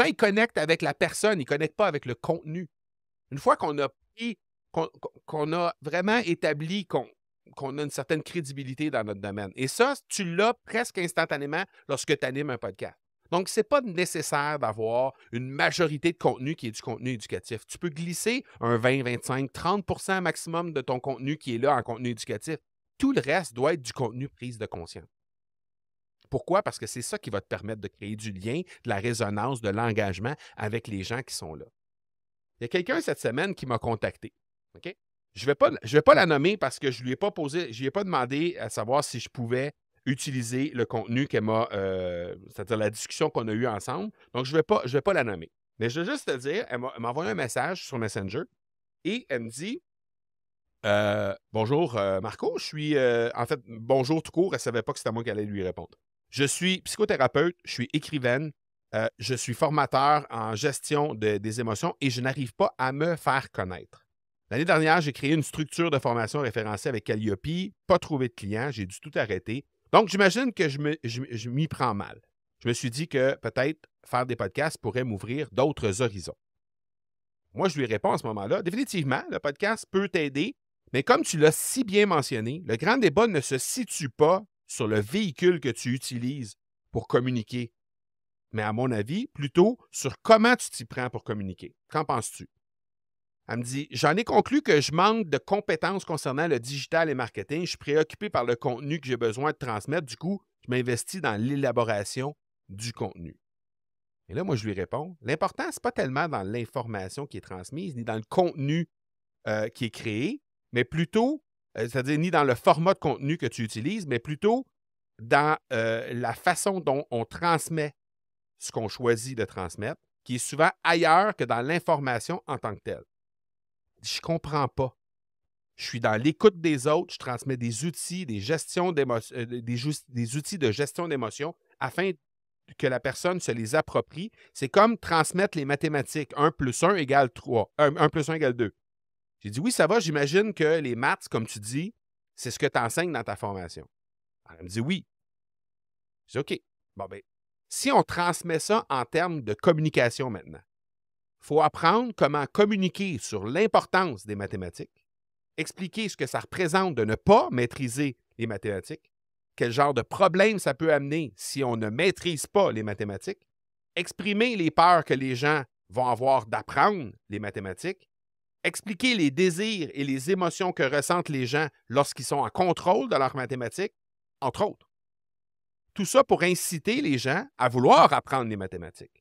gens, ils connectent avec la personne, ils ne connectent pas avec le contenu. Une fois qu'on a qu'on a vraiment établi qu'on a une certaine crédibilité dans notre domaine. Et ça, tu l'as presque instantanément lorsque tu animes un podcast. Donc, ce n'est pas nécessaire d'avoir une majorité de contenu qui est du contenu éducatif. Tu peux glisser un 20, 25, 30 maximum de ton contenu qui est là en contenu éducatif. Tout le reste doit être du contenu prise de conscience. Pourquoi? Parce que c'est ça qui va te permettre de créer du lien, de la résonance, de l'engagement avec les gens qui sont là. Il y a quelqu'un cette semaine qui m'a contacté. OK? Je ne vais pas la nommer parce que je ne lui ai pas demandé à savoir si je pouvais utiliser le contenu qu'elle m'a, c'est-à-dire la discussion qu'on a eue ensemble. Donc, je vais pas la nommer. Mais je veux juste te dire, elle m'a envoyé un message sur Messenger et elle me dit bonjour Marco, je suis en fait, bonjour tout court, elle ne savait pas que c'était moi qui allais lui répondre. Je suis psychothérapeute, je suis écrivaine, je suis formateur en gestion des émotions et je n'arrive pas à me faire connaître. L'année dernière, j'ai créé une structure de formation référencée avec Calliope, pas trouvé de clients, j'ai dû tout arrêter. Donc, j'imagine que je m'y prends mal. Je me suis dit que peut-être faire des podcasts pourrait m'ouvrir d'autres horizons. Moi, je lui réponds à ce moment-là, définitivement, le podcast peut t'aider, mais comme tu l'as si bien mentionné, le grand débat ne se situe pas sur le véhicule que tu utilises pour communiquer, mais à mon avis, plutôt sur comment tu t'y prends pour communiquer. Qu'en penses-tu? Elle me dit, j'en ai conclu que je manque de compétences concernant le digital et marketing. Je suis préoccupé par le contenu que j'ai besoin de transmettre. Du coup, je m'investis dans l'élaboration du contenu. Et là, moi, je lui réponds, l'important, ce n'est pas tellement dans l'information qui est transmise, ni dans le contenu qui est créé, mais plutôt, c'est-à-dire ni dans le format de contenu que tu utilises, mais plutôt dans la façon dont on transmet ce qu'on choisit de transmettre, qui est souvent ailleurs que dans l'information en tant que telle. Je ne comprends pas. Je suis dans l'écoute des autres, je transmets des outils, des outils de gestion d'émotions afin que la personne se les approprie. C'est comme transmettre les mathématiques. 1 plus 1 égale 3. 1 plus 1 égale 2. J'ai dit, oui, ça va, j'imagine que les maths, comme tu dis, c'est ce que tu enseignes dans ta formation. Elle me dit, oui. Je dis, OK. Bon, bien, si on transmet ça en termes de communication maintenant, il faut apprendre comment communiquer sur l'importance des mathématiques, expliquer ce que ça représente de ne pas maîtriser les mathématiques, quel genre de problème ça peut amener si on ne maîtrise pas les mathématiques, exprimer les peurs que les gens vont avoir d'apprendre les mathématiques, expliquer les désirs et les émotions que ressentent les gens lorsqu'ils sont en contrôle de leurs mathématiques, entre autres. Tout ça pour inciter les gens à vouloir apprendre les mathématiques.